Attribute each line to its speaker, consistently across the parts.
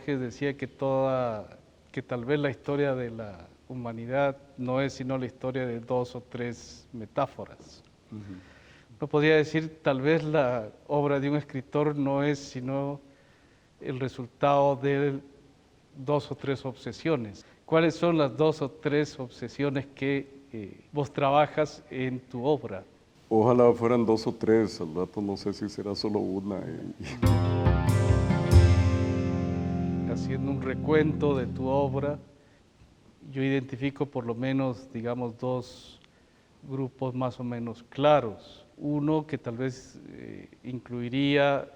Speaker 1: Borges decía que tal vez la historia de la humanidad no es sino la historia de 2 o 3 metáforas. No podría decir, tal vez la obra de un escritor no es sino el resultado de 2 o 3 obsesiones. ¿Cuáles son las 2 o 3 obsesiones que vos trabajas en tu obra?
Speaker 2: Ojalá fueran 2 o 3, al rato no sé si será solo una.
Speaker 1: Haciendo un recuento de tu obra, yo identifico por lo menos, digamos, 2 grupos más o menos claros. Uno que tal vez incluiría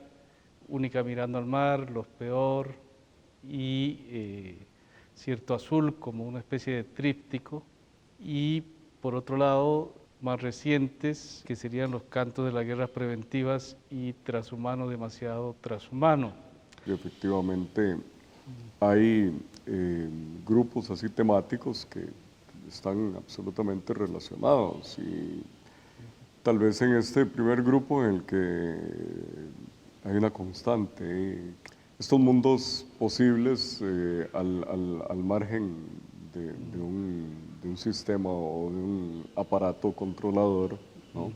Speaker 1: Única mirando al mar, Los Peor y Cierto Azul como una especie de tríptico. Y por otro lado, más recientes, que serían Los Cantos de las Guerras Preventivas y Transhumano, demasiado transhumano.
Speaker 2: Y efectivamente hay grupos así temáticos que están absolutamente relacionados, y tal vez en este primer grupo en el que hay una constante, estos mundos posibles al margen de un sistema o de un aparato controlador, ¿no?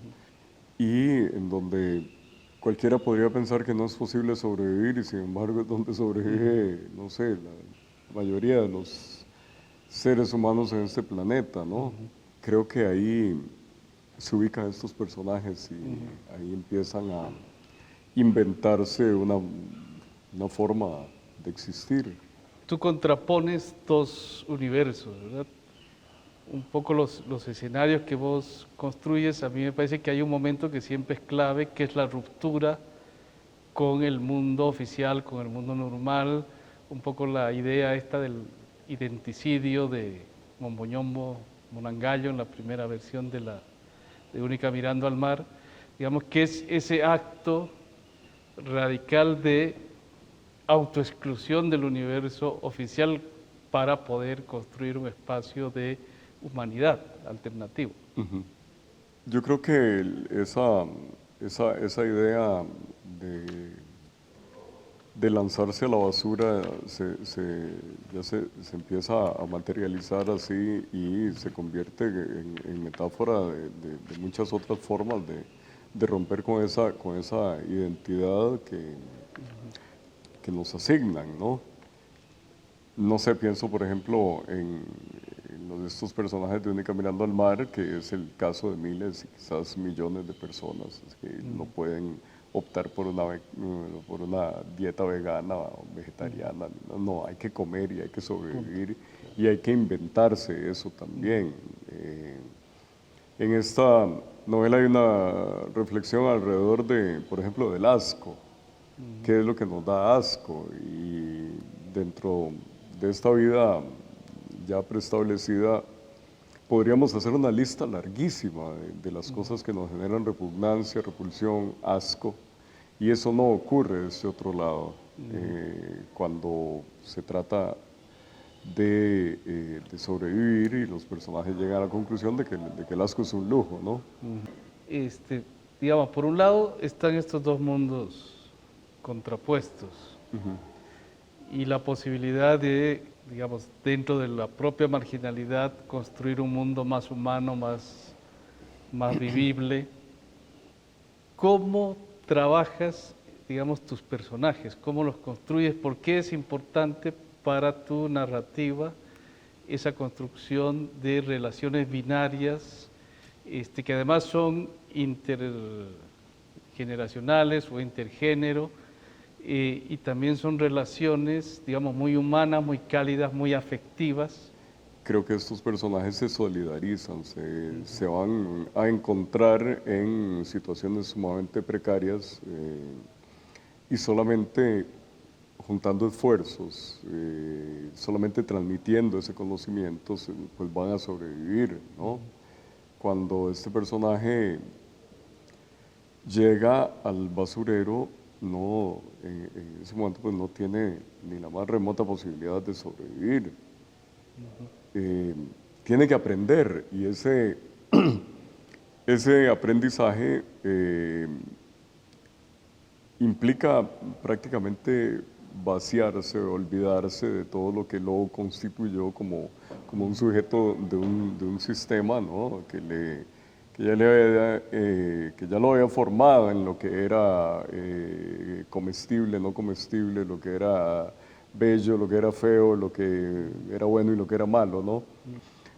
Speaker 2: Y en donde cualquiera podría pensar que no es posible sobrevivir, y sin embargo es donde sobrevive, no sé, la mayoría de los seres humanos en este planeta, ¿no? Creo que ahí se ubican estos personajes y ahí empiezan a inventarse una forma de existir.
Speaker 1: Tú contrapones 2 universos, ¿verdad? Un poco los escenarios que vos construyes, a mí me parece que hay un momento que siempre es clave, que es la ruptura con el mundo oficial, con el mundo normal, un poco la idea esta del identicidio de Momboñombo Monangallo en la primera versión de Única mirando al mar, digamos que es ese acto radical de autoexclusión del universo oficial para poder construir un espacio de humanidad alternativo.
Speaker 2: Yo creo que esa idea de lanzarse a la basura ya se empieza a materializar así, y se convierte en metáfora de muchas otras formas de romper con esa identidad que nos asignan, ¿no? No sé, pienso por ejemplo en estos personajes de Única mirando al mar, que es el caso de miles y quizás millones de personas que no pueden optar por una dieta vegana o vegetariana. No, hay que comer y hay que sobrevivir y hay que inventarse eso también. En esta novela hay una reflexión alrededor por ejemplo, del asco. ¿Qué es lo que nos da asco? Y dentro de esta vida ya preestablecida, podríamos hacer una lista larguísima de las cosas que nos generan repugnancia, repulsión, asco, y eso no ocurre de este otro lado. Cuando se trata de sobrevivir y los personajes llegan a la conclusión de que el asco es un lujo, ¿no?
Speaker 1: Digamos, por un lado están estos 2 mundos contrapuestos y la posibilidad de, digamos, dentro de la propia marginalidad, construir un mundo más humano, más vivible. ¿Cómo trabajas, digamos, tus personajes? ¿Cómo los construyes? ¿Por qué es importante para tu narrativa esa construcción de relaciones binarias que además son intergeneracionales o intergénero, y también son relaciones, digamos, muy humanas, muy cálidas, muy afectivas?
Speaker 2: Creo que estos personajes se solidarizan, se van a encontrar en situaciones sumamente precarias, y solamente juntando esfuerzos, solamente transmitiendo ese conocimiento, pues van a sobrevivir, ¿no? Cuando este personaje llega al basurero, en ese momento pues no tiene ni la más remota posibilidad de sobrevivir. Tiene que aprender, y ese aprendizaje implica prácticamente vaciarse, olvidarse de todo lo que lo constituyó como un sujeto de un sistema, ¿no? Que ya lo había formado en lo que era comestible, no comestible, lo que era bello, lo que era feo, lo que era bueno y lo que era malo, ¿no?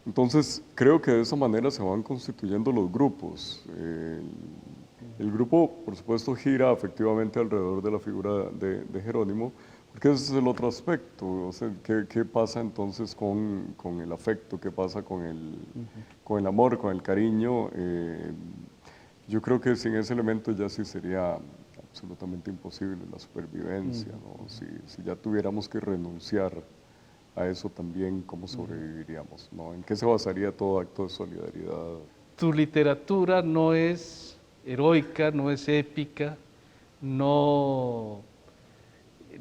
Speaker 2: Entonces, creo que de esa manera se van constituyendo los grupos. El grupo, por supuesto, gira efectivamente alrededor de la figura de Jerónimo, porque ese es el otro aspecto. O sea, ¿qué pasa entonces con el afecto? ¿Qué pasa con el amor, con el cariño? Yo creo que sin ese elemento ya sí sería absolutamente imposible la supervivencia, ¿no? Si ya tuviéramos que renunciar a eso también, ¿cómo sobreviviríamos, ¿no? ¿En qué se basaría todo acto de solidaridad?
Speaker 1: Tu literatura no es heroica, no es épica, no,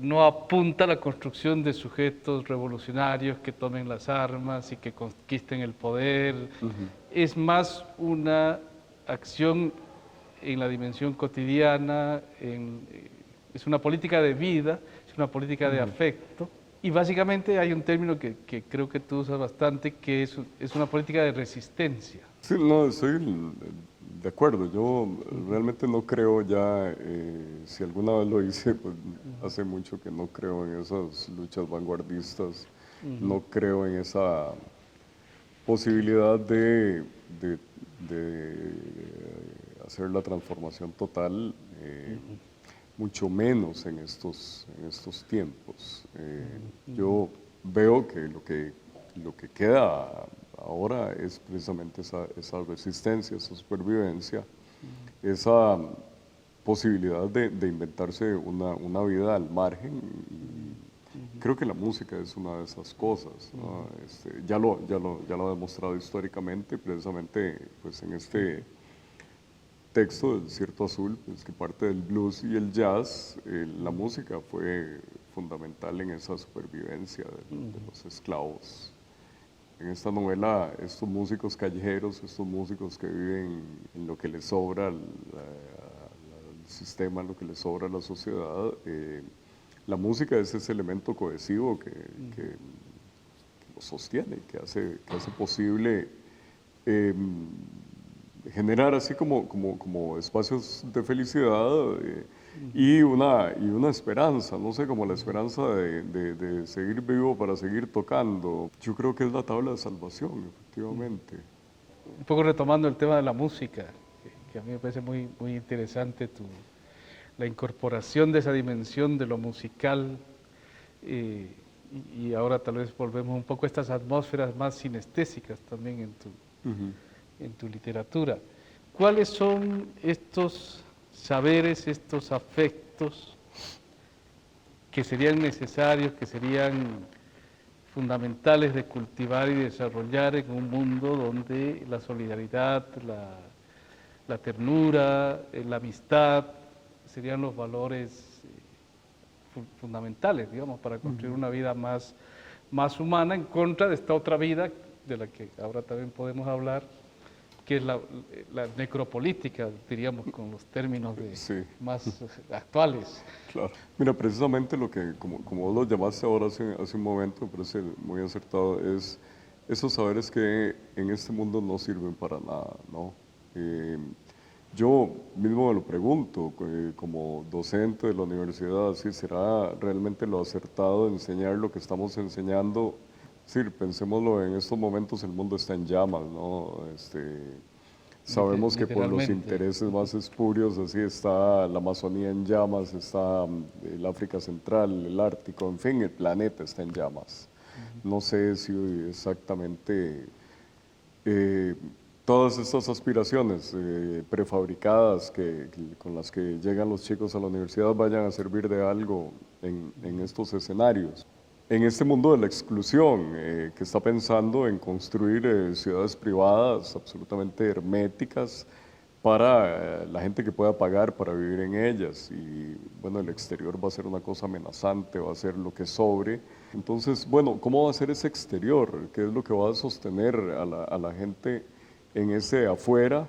Speaker 1: no apunta a la construcción de sujetos revolucionarios que tomen las armas y que conquisten el poder. Es más una acción en la dimensión cotidiana, es una política de vida, es una política de afecto. Y básicamente hay un término que creo que tú usas bastante, que es una política de resistencia.
Speaker 2: Sí, no, estoy de acuerdo. Yo realmente no creo ya, si alguna vez lo hice, pues hace mucho que no creo en esas luchas vanguardistas, no creo en esa posibilidad de hacer la transformación total, mucho menos en estos tiempos. Yo veo que lo que queda ahora es precisamente esa resistencia, esa supervivencia, esa posibilidad de inventarse una vida al margen. Y creo que la música es una de esas cosas, ¿no? Ya lo ha demostrado históricamente, precisamente pues, en este texto del Desierto Azul, pues, que parte del blues y el jazz, la música fue fundamental en esa supervivencia de los esclavos. En esta novela, estos músicos callejeros, estos músicos que viven en lo que les sobra al sistema, en lo que les sobra a la sociedad, la música es ese elemento cohesivo que lo sostiene, que hace posible generar así como espacios de felicidad y una esperanza, no sé, como la esperanza de seguir vivo para seguir tocando. Yo creo que es la tabla de salvación, efectivamente.
Speaker 1: Un poco retomando el tema de la música, que a mí me parece muy interesante la incorporación de esa dimensión de lo musical, y ahora tal vez volvemos un poco a estas atmósferas más sinestésicas también en tu literatura. ¿Cuáles son estos saberes, estos afectos que serían necesarios, que serían fundamentales de cultivar y desarrollar en un mundo donde la solidaridad, la ternura, la amistad serían los valores fundamentales, digamos, para construir una vida más humana en contra de esta otra vida de la que ahora también podemos hablar, que es la necropolítica, diríamos, con los términos más actuales.
Speaker 2: Claro. Mira, precisamente lo que, como vos lo llamaste ahora hace un momento, me parece muy acertado, es esos saberes que en este mundo no sirven para nada, ¿no? Yo mismo me lo pregunto, como docente de la universidad, si será realmente lo acertado enseñar lo que estamos enseñando. Sí, pensémoslo, en estos momentos el mundo está en llamas, ¿no? Sabemos que por los intereses más espurios, así está la Amazonía en llamas, está el África Central, el Ártico, en fin, el planeta está en llamas. No sé si exactamente todas estas aspiraciones prefabricadas con las que llegan los chicos a la universidad vayan a servir de algo en estos escenarios. En este mundo de la exclusión, que está pensando en construir ciudades privadas absolutamente herméticas para la gente que pueda pagar para vivir en ellas. Y bueno, el exterior va a ser una cosa amenazante, va a ser lo que sobre. Entonces, bueno, ¿cómo va a ser ese exterior? ¿Qué es lo que va a sostener a la gente en ese afuera?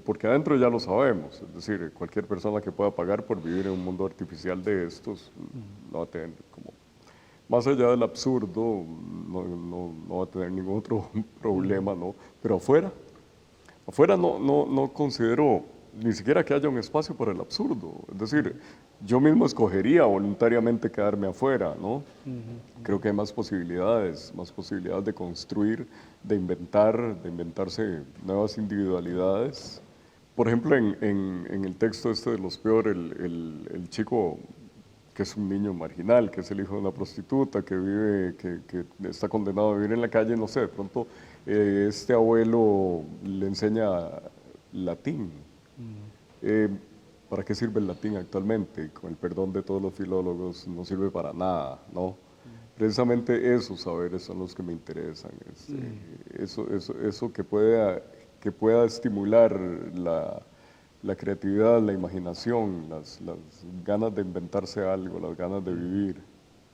Speaker 2: porque adentro ya lo sabemos, es decir, cualquier persona que pueda pagar por vivir en un mundo artificial de estos no va a tener como, más allá del absurdo, no va a tener ningún otro problema, ¿no? Pero afuera no considero ni siquiera que haya un espacio para el absurdo, es decir, yo mismo escogería voluntariamente quedarme afuera, ¿no? Creo que hay más posibilidades de construir, de inventarse nuevas individualidades. Por ejemplo, en el texto este de Los Peor, el chico que es un niño marginal, que es el hijo de una prostituta, que está condenado a vivir en la calle, no sé, de pronto este abuelo le enseña latín. ¿Para qué sirve el latín actualmente? Con el perdón de todos los filólogos, no sirve para nada, ¿no? Precisamente esos saberes son los que me interesan. Eso que pueda estimular la creatividad, la imaginación, las ganas de inventarse algo, las ganas de vivir.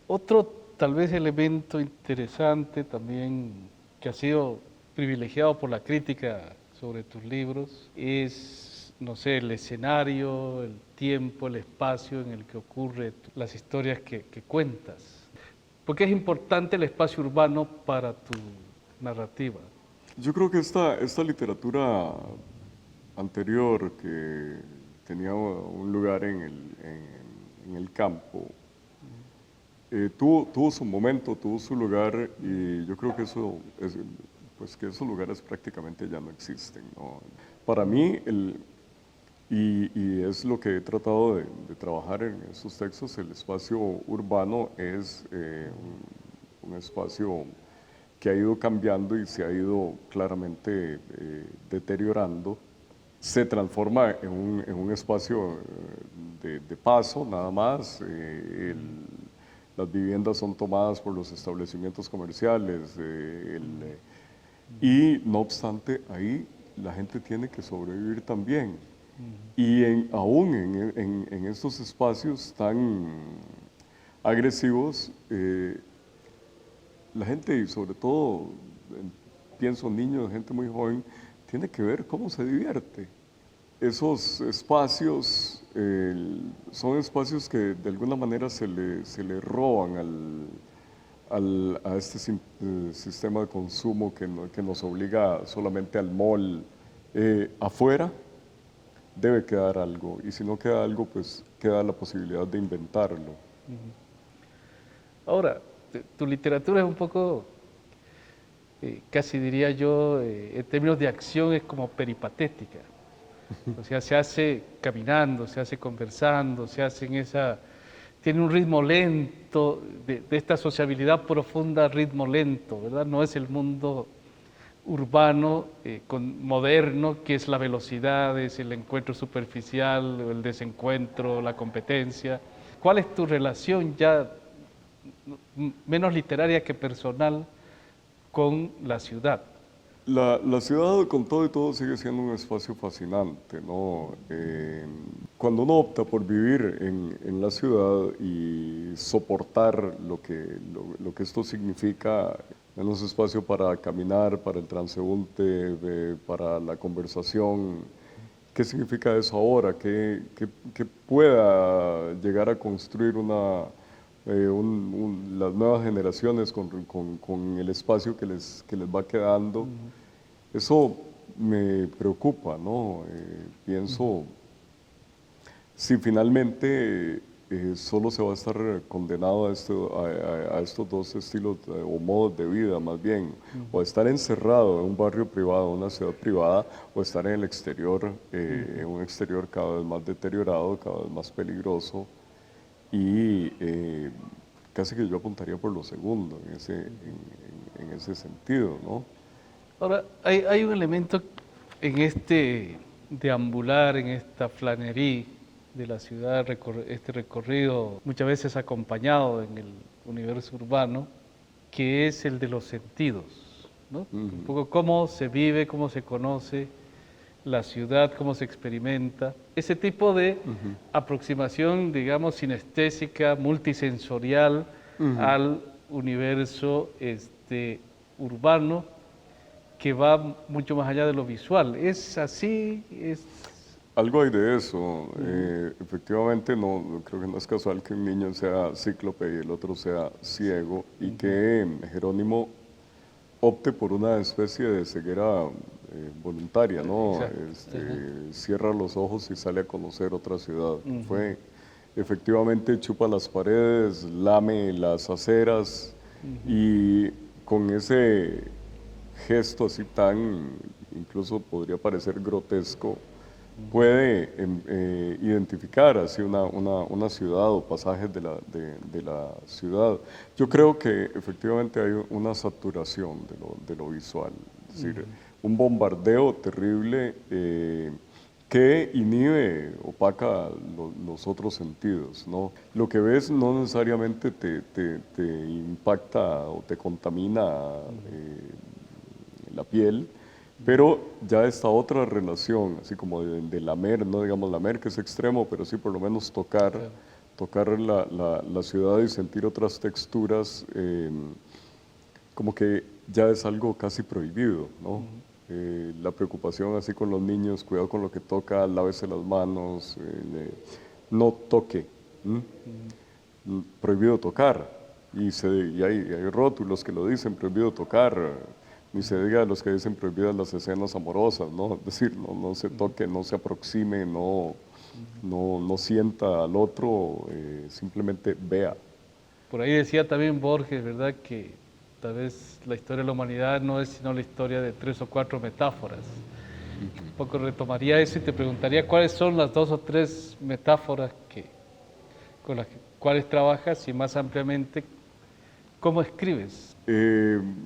Speaker 1: Otro tal vez elemento interesante también que ha sido privilegiado por la crítica sobre tus libros es, no sé, el escenario, el tiempo, el espacio en el que ocurren las historias que cuentas. ¿Por qué es importante el espacio urbano para tu narrativa?
Speaker 2: Yo creo que esta literatura anterior que tenía un lugar en el campo, tuvo su momento, tuvo su lugar y yo creo que que esos lugares prácticamente ya no existen, ¿no? Para mí, y es lo que he tratado de trabajar en esos textos, el espacio urbano es un espacio que ha ido cambiando y se ha ido claramente deteriorando. Se transforma en un espacio de paso, nada más. Las viviendas son tomadas por los establecimientos comerciales y no obstante ahí la gente tiene que sobrevivir también. Y aún en estos espacios tan agresivos, la gente, y sobre todo, pienso niños, gente muy joven, tiene que ver cómo se divierte. Esos espacios son espacios que de alguna manera se le roban a este sistema de consumo que nos obliga solamente al mall. Afuera debe quedar algo, y si no queda algo, pues queda la posibilidad de inventarlo.
Speaker 1: Ahora, tu literatura es un poco, casi diría yo, en términos de acción es como peripatética. O sea, se hace caminando, se hace conversando, se hace tiene un ritmo lento, de esta sociabilidad profunda, ritmo lento, ¿verdad? No es el mundo urbano, moderno, que es la velocidad, es el encuentro superficial, el desencuentro, la competencia. ¿Cuál es tu relación ya menos literaria que personal con la ciudad?
Speaker 2: La ciudad, con todo y todo, sigue siendo un espacio fascinante, ¿no? Cuando uno opta por vivir en la ciudad y soportar lo que esto significa, menos espacio para caminar, para el transeúnte, para la conversación, ¿qué significa eso ahora? ¿Qué pueda llegar a construir las nuevas generaciones con el espacio que les va quedando? Eso me preocupa, ¿no? Pienso, si finalmente solo se va a estar condenado a estos dos estilos o modos de vida, más bien, o estar encerrado en un barrio privado, en una ciudad privada, o estar en el exterior, en un exterior cada vez más deteriorado, cada vez más peligroso, y casi que yo apuntaría por lo segundo en ese sentido, ¿no?
Speaker 1: Ahora, hay un elemento en este deambular, en esta flanería de la ciudad, este recorrido muchas veces acompañado en el universo urbano, que es el de los sentidos, ¿no? Un poco cómo se vive, cómo se conoce la ciudad, cómo se experimenta. Ese tipo de aproximación, digamos, sinestésica, multisensorial al universo urbano, que va mucho más allá de lo visual. ¿Es así? ¿Es...
Speaker 2: Algo hay de eso. Efectivamente, creo que no es casual que un niño sea cíclope y el otro sea ciego y que Jerónimo opte por una especie de ceguera voluntaria, ¿no?
Speaker 1: Exacto.
Speaker 2: Cierra los ojos y sale a conocer otra ciudad. Fue, efectivamente, chupa las paredes, lame las aceras y con ese gesto así tan, incluso podría parecer grotesco, puede identificar así una ciudad o pasajes de la ciudad. Yo creo que efectivamente hay una saturación de lo visual, es decir, un bombardeo terrible que inhibe, opaca los otros sentidos, ¿no? Lo que ves no necesariamente te impacta o te contamina la piel, pero ya esta otra relación, así como de lamer, no digamos lamer que es extremo, pero sí por lo menos tocar, tocar la ciudad y sentir otras texturas, como que ya es algo casi prohibido, ¿no? La preocupación así con los niños, cuidado con lo que toca, lávese las manos, no toque, prohibido tocar, y hay rótulos que lo dicen, prohibido tocar, ni se diga los que dicen prohibidas las escenas amorosas, ¿no? Es decir, no se toque, no se aproxime, no sienta al otro, simplemente vea.
Speaker 1: Por ahí decía también Borges, ¿verdad?, que tal vez la historia de la humanidad no es sino la historia de 3 o 4 metáforas. Un poco retomaría eso y te preguntaría cuáles son las 2 o 3 metáforas con las cuales trabajas y más ampliamente, ¿cómo escribes?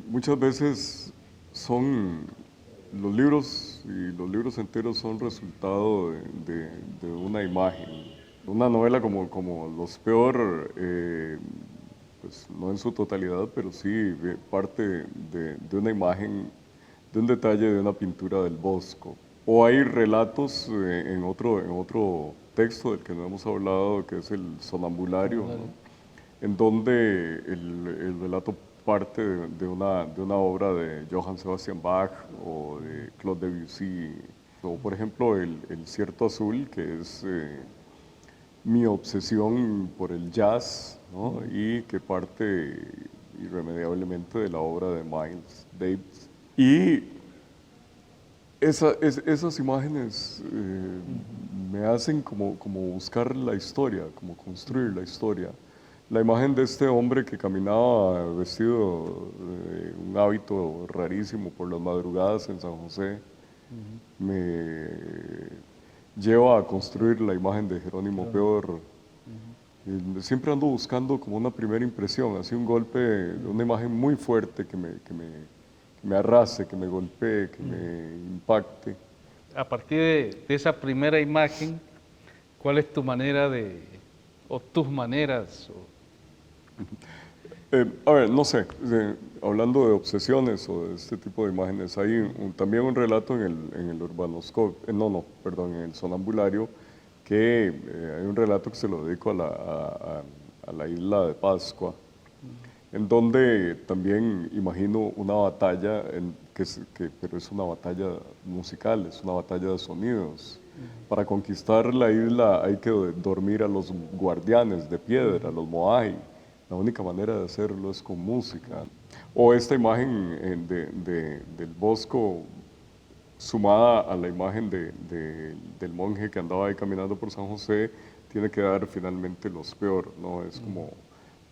Speaker 2: Muchas veces son los libros y los libros enteros son resultado de una imagen. Una novela como Los Peor, pues no en su totalidad, pero sí parte de una imagen, de un detalle de una pintura del Bosco. O hay relatos en otro texto del que no hemos hablado, que es el Sonambulario, ¿no? En donde el relato parte de una obra de Johann Sebastian Bach o de Claude Debussy, o por ejemplo el Cierto Azul, que es mi obsesión por el jazz, ¿no? Y que parte irremediablemente de la obra de Miles Davis. Y esas imágenes me hacen como buscar la historia, como construir la historia. La imagen de este hombre que caminaba vestido de un hábito rarísimo por las madrugadas en San José, me lleva a construir la imagen de Jerónimo Peor. Siempre ando buscando como una primera impresión, así un golpe, una imagen muy fuerte que me arrase, que me golpee, que me impacte.
Speaker 1: A partir de esa primera imagen, ¿cuál es tu manera o tus maneras?
Speaker 2: A ver, no sé, hablando de obsesiones o de este tipo de imágenes, hay también un relato en el Urbanoscope, perdón, en el Sonambulario, que hay un relato que se lo dedico a la isla de Pascua, en donde también imagino una batalla, pero es una batalla musical, es una batalla de sonidos. Para conquistar la isla hay que dormir a los guardianes de piedra, los moai. La única manera de hacerlo es con música. O esta imagen del Bosco sumada a la imagen del monje que andaba ahí caminando por San José, tiene que dar finalmente Los Peor, ¿no? Es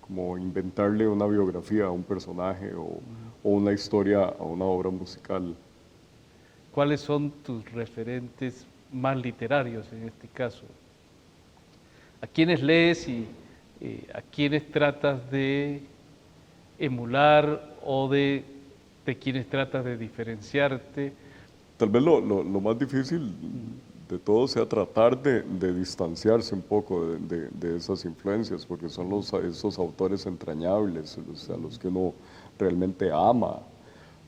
Speaker 2: como inventarle una biografía a un personaje o una historia a una obra musical.
Speaker 1: ¿Cuáles son tus referentes más literarios en este caso? ¿A quiénes lees y a quiénes tratas de emular o de quiénes tratas de diferenciarte?
Speaker 2: Tal vez lo más difícil de todo sea tratar de distanciarse un poco de esas influencias, porque son esos autores entrañables, a los que uno realmente ama.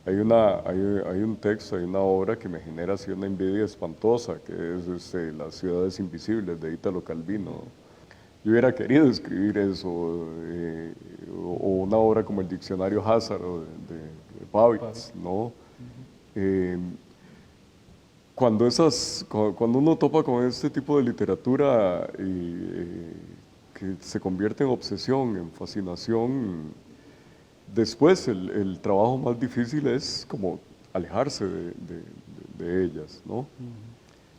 Speaker 2: Hay un texto, hay una obra que me genera así una envidia espantosa, que es Las ciudades invisibles de Italo Calvino. Yo hubiera querido escribir eso, o una obra como el Diccionario Hazard de Babbage, ¿no? Eh, cuando uno topa con este tipo de literatura que se convierte en obsesión, en fascinación, después el trabajo más difícil es como alejarse de ellas, ¿no?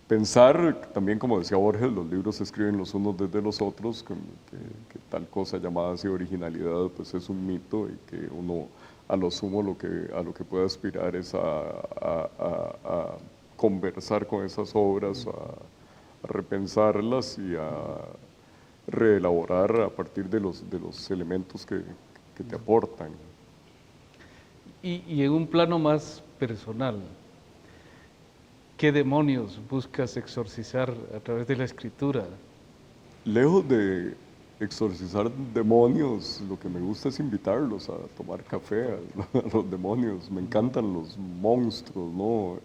Speaker 2: Pensar, también como decía Borges, los libros se escriben los unos desde los otros, que tal cosa llamada así originalidad pues es un mito y que uno a lo sumo a lo que puede aspirar es a conversar con esas obras, a repensarlas y a reelaborar a partir de los elementos que te aportan.
Speaker 1: Y en un plano más personal, ¿qué demonios buscas exorcizar a través de la escritura?
Speaker 2: Lejos de exorcizar demonios, lo que me gusta es invitarlos a tomar café, a los demonios. Me encantan los monstruos, ¿no?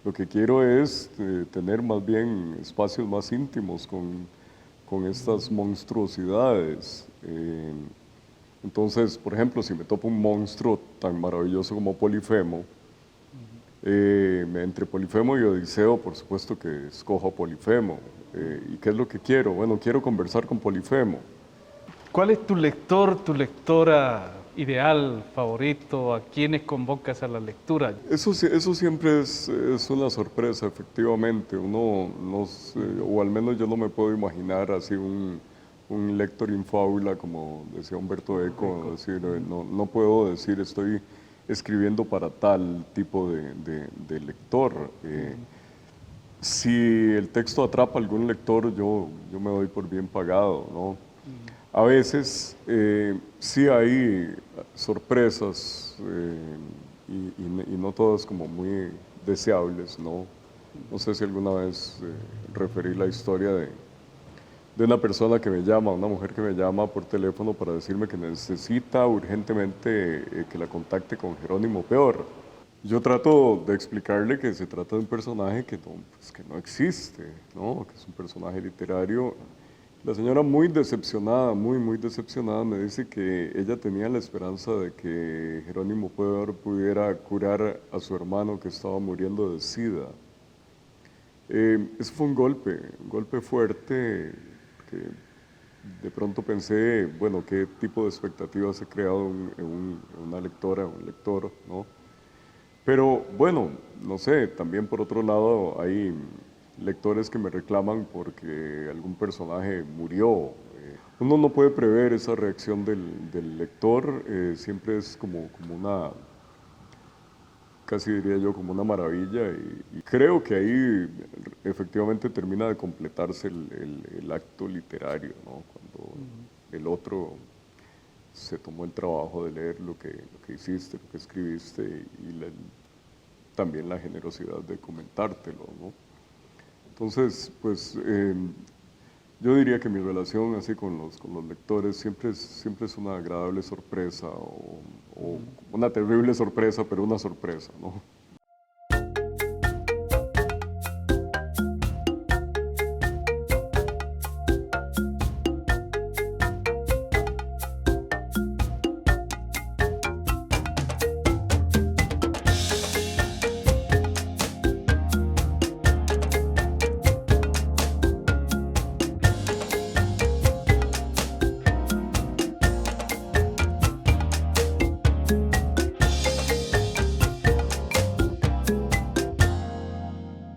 Speaker 2: Lo que quiero es tener más bien espacios más íntimos con estas monstruosidades. Entonces, por ejemplo, si me topo un monstruo tan maravilloso como Polifemo, entre Polifemo y Odiseo, por supuesto que escojo a Polifemo. ¿Y qué es lo que quiero? Bueno, quiero conversar con Polifemo.
Speaker 1: ¿Cuál es tu lector, tu lectora ideal, favorito? ¿A quiénes convocas a la lectura?
Speaker 2: Eso siempre es una sorpresa, efectivamente. Uno, no sé, o al menos yo no me puedo imaginar así un lector in fábula, como decía Humberto Eco, decir, no puedo decir estoy escribiendo para tal tipo de lector. Si el texto atrapa a algún lector, yo me doy por bien pagado, ¿no? A veces sí hay sorpresas y no todas como muy deseables, ¿no? No sé si alguna vez referí la historia de una persona que me llama, una mujer que me llama por teléfono para decirme que necesita urgentemente que la contacte con Jerónimo Peor. Yo trato de explicarle que se trata de un personaje pues, que no existe, ¿no? Que es un personaje literario. La señora muy decepcionada, muy decepcionada, me dice que ella tenía la esperanza de que Jerónimo Peor pudiera curar a su hermano que estaba muriendo de SIDA. Eso fue un golpe fuerte, que de pronto pensé, bueno, qué tipo de expectativas he creado en una lectora, un lector, ¿no? Pero bueno, no sé, también por otro lado hay lectores que me reclaman porque algún personaje murió. Uno no puede prever esa reacción del lector, siempre es como una, casi diría yo, como una maravilla y creo que ahí efectivamente termina de completarse el acto literario, ¿no? Cuando el otro se tomó el trabajo de leer lo que hiciste, lo que escribiste y también la generosidad de comentártelo, ¿no? Entonces, pues yo diría que mi relación así con los lectores siempre es una agradable sorpresa o una terrible sorpresa, pero una sorpresa, ¿no?